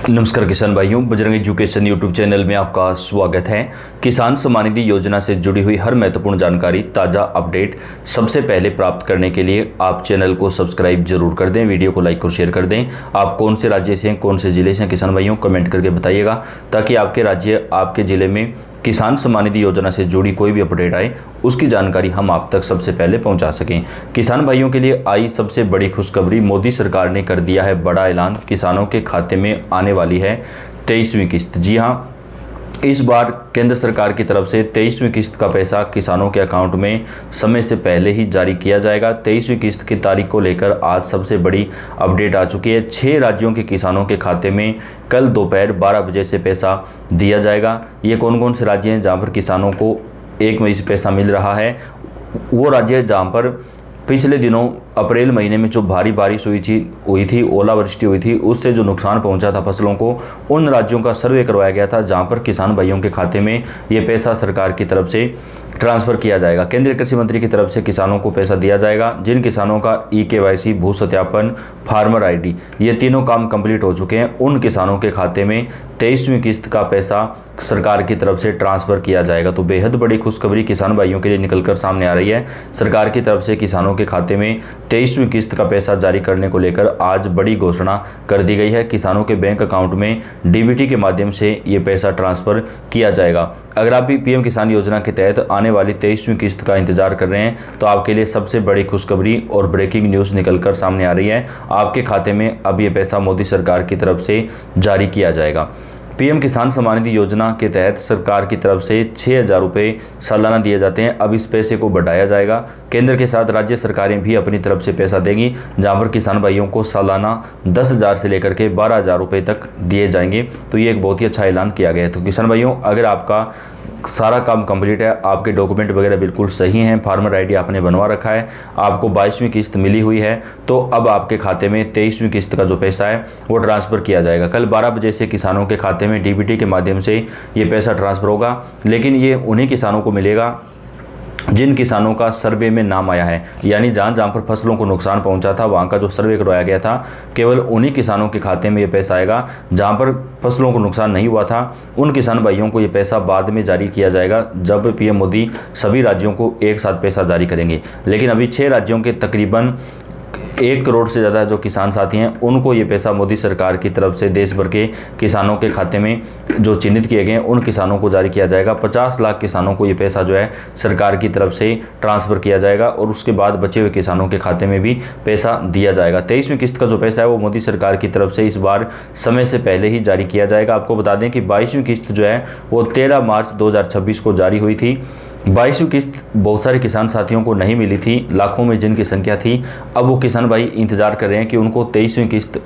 नमस्कार किसान भाइयों, बजरंग एजुकेशन यूट्यूब चैनल में आपका स्वागत है। किसान सम्मान निधि योजना से जुड़ी हुई हर महत्वपूर्ण जानकारी, ताज़ा अपडेट सबसे पहले प्राप्त करने के लिए आप चैनल को सब्सक्राइब जरूर कर दें, वीडियो को लाइक और शेयर कर दें। आप कौन से राज्य से हैं, कौन से ज़िले से हैं किसान भाइयों, कमेंट करके बताइएगा ताकि आपके राज्य, आपके ज़िले में किसान सम्मान निधि योजना से जुड़ी कोई भी अपडेट आए उसकी जानकारी हम आप तक सबसे पहले पहुंचा सकें। किसान भाइयों के लिए आई सबसे बड़ी खुशखबरी, मोदी सरकार ने कर दिया है बड़ा ऐलान। किसानों के खाते में आने वाली है 23वीं किस्त। जी हां, इस बार केंद्र सरकार की तरफ से 23वीं किस्त का पैसा किसानों के अकाउंट में समय से पहले ही जारी किया जाएगा। 23वीं किस्त की तारीख को लेकर आज सबसे बड़ी अपडेट आ चुकी है। 6 राज्यों के किसानों के खाते में कल दोपहर 12 बजे से पैसा दिया जाएगा। ये कौन कौन से राज्य हैं जहां पर किसानों को 1 मई से पैसा मिल रहा है? वो राज्य जहां पर पिछले दिनों अप्रैल महीने में जो भारी बारिश हुई थी, ओलावृष्टि हुई थी, उससे जो नुकसान पहुंचा था फसलों को, उन राज्यों का सर्वे करवाया गया था जहां पर किसान भाइयों के खाते में ये पैसा सरकार की तरफ से ट्रांसफ़र किया जाएगा। केंद्रीय कृषि मंत्री की तरफ से किसानों को पैसा दिया जाएगा। जिन किसानों का KYC, भू सत्यापन, फार्मर ID ये तीनों काम कंप्लीट हो चुके हैं, उन किसानों के खाते में 23वीं किस्त का पैसा सरकार की तरफ से ट्रांसफ़र किया जाएगा। तो बेहद बड़ी खुशखबरी किसान भाइयों के लिए निकलकर सामने आ रही है। सरकार की तरफ से किसानों के खाते में 23वीं किस्त का पैसा जारी करने को लेकर आज बड़ी घोषणा कर दी गई है। किसानों के बैंक अकाउंट में DBT के माध्यम से ये पैसा ट्रांसफ़र किया जाएगा। अगर आप भी PM किसान योजना के तहत आने वाली 23वीं किस्त का इंतजार कर रहे हैं तो आपके लिए सबसे बड़ी खुशखबरी और ब्रेकिंग न्यूज़ निकलकर सामने आ रही है। आपके खाते में अब ये पैसा मोदी सरकार की तरफ से जारी किया जाएगा। PM किसान सम्मान निधि योजना के तहत सरकार की तरफ से 6,000 रुपये सालाना दिए जाते हैं। अब इस पैसे को बढ़ाया जाएगा। केंद्र के साथ राज्य सरकारें भी अपनी तरफ से पैसा देंगी, जहां पर किसान भाइयों को सालाना 10,000 से लेकर के 12,000 रुपये तक दिए जाएंगे। तो ये एक बहुत ही अच्छा ऐलान किया गया है। तो किसान भाइयों, अगर आपका सारा काम कंप्लीट है, आपके डॉक्यूमेंट वगैरह बिल्कुल सही हैं, फार्मर ID आपने बनवा रखा है, आपको 22वीं किस्त मिली हुई है, तो अब आपके खाते में 23वीं किस्त का जो पैसा है वो ट्रांसफ़र किया जाएगा। कल 12 बजे से किसानों के खाते में DBT के माध्यम से ये पैसा ट्रांसफ़र होगा, लेकिन ये उन्हीं किसानों को मिलेगा जिन किसानों का सर्वे में नाम आया है, यानी जहाँ पर फसलों को नुकसान पहुंचा था वहाँ का जो सर्वे करवाया गया था, केवल उन्हीं किसानों के खाते में ये पैसा आएगा। जहाँ पर फसलों को नुकसान नहीं हुआ था उन किसान भाइयों को ये पैसा बाद में जारी किया जाएगा, जब PM मोदी सभी राज्यों को एक साथ पैसा जारी करेंगे। लेकिन अभी 6 राज्यों के तकरीबन 1 करोड़ से ज़्यादा जो किसान साथी हैं उनको ये पैसा मोदी सरकार की तरफ से देश भर के किसानों के खाते में जो चिन्हित किए गए हैं उन किसानों को जारी किया जाएगा। 50 लाख किसानों को ये पैसा जो है सरकार की तरफ से ट्रांसफ़र किया जाएगा और उसके बाद बचे हुए किसानों के खाते में भी पैसा दिया जाएगा। 23वीं किस्त का जो पैसा है वो मोदी सरकार की तरफ से इस बार समय से पहले ही जारी किया जाएगा। आपको बता दें कि 22वीं किस्त जो है वो 13 मार्च 2026 को जारी हुई थी। 22वीं किस्त बहुत सारे किसान साथियों को नहीं मिली थी, लाखों में जिनकी संख्या थी। अब वो किसान भाई इंतज़ार कर रहे हैं कि उनको 23वीं किस्त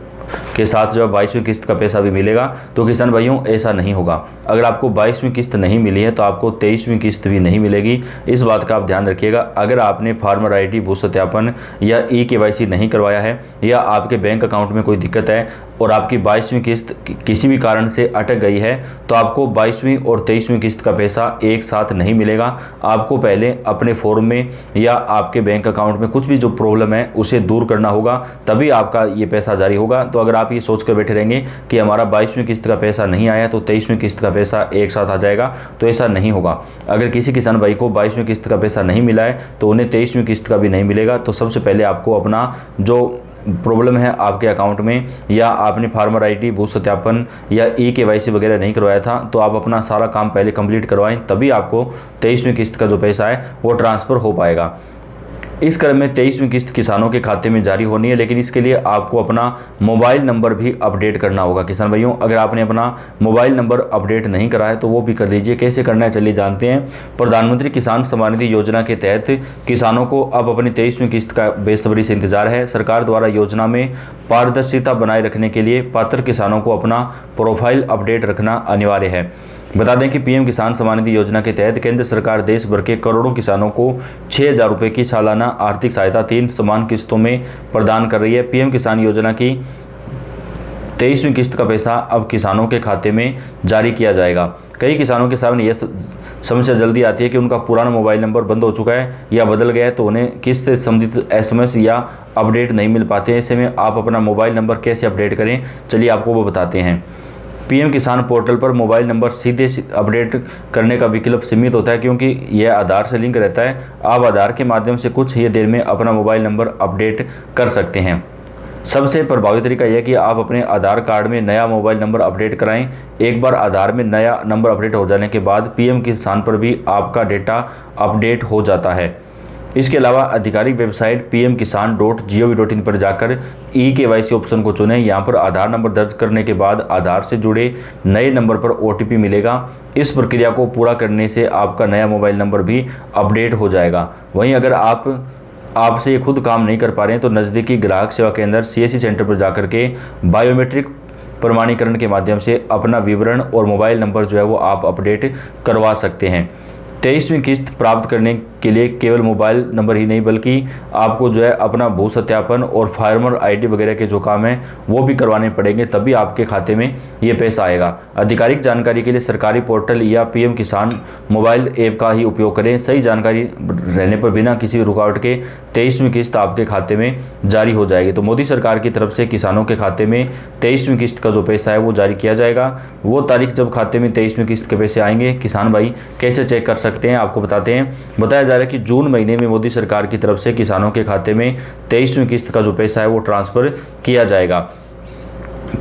के साथ जो 22वीं किस्त का पैसा भी मिलेगा। तो किसान भाइयों, ऐसा नहीं होगा। अगर आपको 22वीं किस्त नहीं मिली है तो आपको 23वीं किस्त भी नहीं मिलेगी। इस बात का आप ध्यान रखिएगा। अगर आपने फार्मर ID, भू सत्यापन या KYC नहीं करवाया है, या आपके बैंक अकाउंट में कोई दिक्कत है और आपकी 22वीं किस्त किसी भी कारण से अटक गई है, तो आपको 22वीं और 23वीं किस्त का पैसा एक साथ नहीं मिलेगा। आपको पहले अपने फॉर्म में या आपके बैंक अकाउंट में कुछ भी जो प्रॉब्लम है उसे दूर करना होगा, तभी आपका ये पैसा जारी होगा। तो अगर आप ये सोच कर बैठे रहेंगे कि हमारा 22वीं किस्त का पैसा नहीं आया तो 23वीं किस्त का पैसा एक साथ आ जाएगा, तो ऐसा नहीं होगा। अगर किसी किसान भाई को 22वीं किस्त का पैसा नहीं मिला है तो उन्हें 23वीं किस्त का भी नहीं मिलेगा। तो सबसे पहले आपको अपना जो प्रॉब्लम है आपके अकाउंट में, या आपने फार्मर ID, भू सत्यापन या KYC वगैरह नहीं करवाया था, तो आप अपना सारा काम पहले कंप्लीट करवाएं, तभी आपको 23वीं किस्त का जो पैसा है वो ट्रांसफ़र हो पाएगा। इस क्रम में 23वीं किस्त किसानों के खाते में जारी होनी है, लेकिन इसके लिए आपको अपना मोबाइल नंबर भी अपडेट करना होगा। किसान भाइयों, अगर आपने अपना मोबाइल नंबर अपडेट नहीं करा है तो वो भी कर लीजिए। कैसे करना है चलिए जानते हैं। प्रधानमंत्री किसान सम्मान निधि योजना के तहत किसानों को अब अपनी 23वीं किस्त का बेसब्री से इंतजार है। सरकार द्वारा योजना में पारदर्शिता बनाए रखने के लिए पात्र किसानों को अपना प्रोफाइल अपडेट रखना अनिवार्य है। बता दें कि PM किसान सम्मान निधि योजना के तहत केंद्र सरकार देश भर के करोड़ों किसानों को 6,000 रुपये की सालाना आर्थिक सहायता 3 समान किस्तों में प्रदान कर रही है। PM किसान योजना की 23वीं किस्त का पैसा अब किसानों के खाते में जारी किया जाएगा। कई किसानों के सामने यह समस्या जल्दी आती है कि उनका पुराना मोबाइल नंबर बंद हो चुका है या बदल गया है, तो उन्हें किस्त से संबंधित SMS या अपडेट नहीं मिल पाते हैं। ऐसे में आप अपना मोबाइल नंबर कैसे अपडेट करें, चलिए आपको वो बताते हैं। पीएम किसान पोर्टल पर मोबाइल नंबर सीधे अपडेट करने का विकल्प सीमित होता है, क्योंकि यह आधार से लिंक रहता है। आप आधार के माध्यम से कुछ ही देर में अपना मोबाइल नंबर अपडेट कर सकते हैं। सबसे प्रभावी तरीका यह है कि आप अपने आधार कार्ड में नया मोबाइल नंबर अपडेट कराएं। एक बार आधार में नया नंबर अपडेट हो जाने के बाद पीएम किसान पर भी आपका डेटा अपडेट हो जाता है। इसके अलावा आधिकारिक वेबसाइट pmkisan.gov.in पर जाकर eKYC ऑप्शन को चुनें। यहाँ पर आधार नंबर दर्ज करने के बाद आधार से जुड़े नए नंबर पर OTP मिलेगा। इस प्रक्रिया को पूरा करने से आपका नया मोबाइल नंबर भी अपडेट हो जाएगा। वहीं अगर आपसे खुद काम नहीं कर पा रहे हैं तो नज़दीकी ग्राहक सेवा केंद्र CSC सेंटर पर जाकर के बायोमेट्रिक प्रमाणीकरण के माध्यम से अपना विवरण और मोबाइल नंबर जो है वो आप अपडेट करवा सकते हैं। 23वीं किस्त प्राप्त करने के लिए केवल मोबाइल नंबर ही नहीं बल्कि आपको जो है अपना भू सत्यापन और फार्मर ID वगैरह के जो काम है वो भी करवाने पड़ेंगे, तभी आपके खाते में ये पैसा आएगा। आधिकारिक जानकारी के लिए सरकारी पोर्टल या पीएम किसान मोबाइल ऐप का ही उपयोग करें। सही जानकारी रहने पर बिना किसी रुकावट के 23वीं किस्त आपके खाते में जारी हो जाएगी। तो मोदी सरकार की तरफ से किसानों के खाते में 23वीं किस्त का जो पैसा है वो जारी किया जाएगा। वो तारीख जब खाते में 23वीं किस्त के पैसे आएंगे, किसान भाई कैसे चेक कर सकते हैं आपको बताते हैं। बताया जा रहा है कि जून महीने में मोदी सरकार की तरफ से किसानों के खाते में 23वीं किस्त का जो पैसा है वो ट्रांसफ़र किया जाएगा।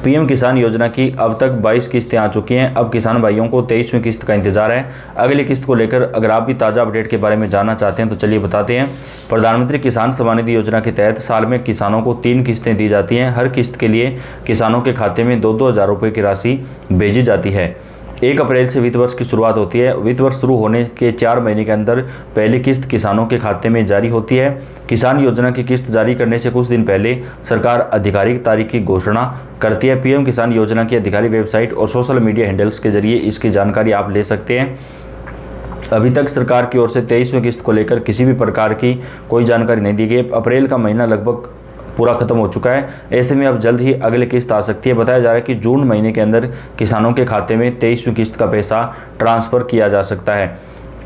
पीएम किसान योजना की अब तक 22 किस्तें आ चुकी हैं। अब किसान भाइयों को 23वीं किस्त का इंतजार है। अगली किस्त को लेकर अगर आप भी ताज़ा अपडेट के बारे में जानना चाहते हैं तो चलिए बताते हैं। प्रधानमंत्री किसान सम्मान निधि योजना के तहत साल में किसानों को 3 किस्तें दी जाती हैं। हर किस्त के लिए किसानों के खाते में 2-2 हज़ार रुपये की राशि भेजी जाती है। 1 अप्रैल से वित्त वर्ष की शुरुआत होती है। वित्त वर्ष शुरू होने के 4 महीने के अंदर पहली किस्त किसानों के खाते में जारी होती है। किसान योजना की किस्त जारी करने से कुछ दिन पहले सरकार आधिकारिक तारीख की घोषणा करती है। पीएम किसान योजना की आधिकारिक वेबसाइट और सोशल मीडिया हैंडल्स के जरिए इसकी जानकारी आप ले सकते हैं। अभी तक सरकार की ओर से 23वीं किस्त को लेकर किसी भी प्रकार की कोई जानकारी नहीं दी गई। अप्रैल का महीना लगभग पूरा खत्म हो चुका है। ऐसे में अब जल्द ही अगली किस्त आ सकती है। बताया जा रहा है कि जून महीने के अंदर किसानों के खाते में 23वीं किस्त का पैसा ट्रांसफ़र किया जा सकता है।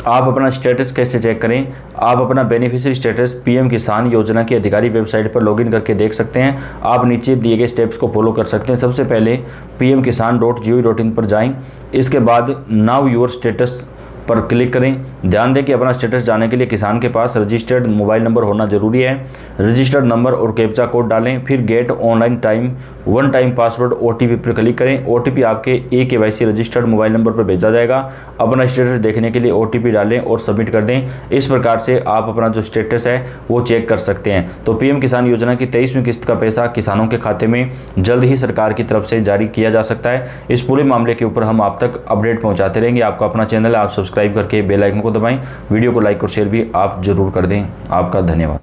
आप अपना स्टेटस कैसे चेक करें? आप अपना बेनिफिशियरी स्टेटस पीएम किसान योजना की आधिकारिक वेबसाइट पर लॉगिन करके देख सकते हैं। आप नीचे दिए गए स्टेप्स को फॉलो कर सकते हैं। सबसे पहले pmkisan.gov.in पर जाएं। इसके बाद नाउ योर स्टेटस पर क्लिक करें। ध्यान दें कि अपना स्टेटस जानने के लिए किसान के पास रजिस्टर्ड मोबाइल नंबर होना जरूरी है। रजिस्टर्ड नंबर और कैप्चा कोड डालें, फिर get online one time password OTP पर क्लिक करें। OTP आपके eKYC रजिस्टर्ड मोबाइल नंबर पर भेजा जाएगा। अपना स्टेटस देखने के लिए OTP डालें और सबमिट कर दें। इस प्रकार से आप अपना जो स्टेटस है वो चेक कर सकते हैं। तो पीएम किसान योजना की 23वीं किस्त का पैसा किसानों के खाते में जल्द ही सरकार की तरफ से जारी किया जा सकता है। इस पूरे मामले के ऊपर हम आप तक अपडेट पहुँचाते रहेंगे। आपका अपना चैनल है, आप सब्सक्राइब करके बेल आइकन को दबाएं। वीडियो को लाइक और शेयर भी आप जरूर कर दें। आपका धन्यवाद।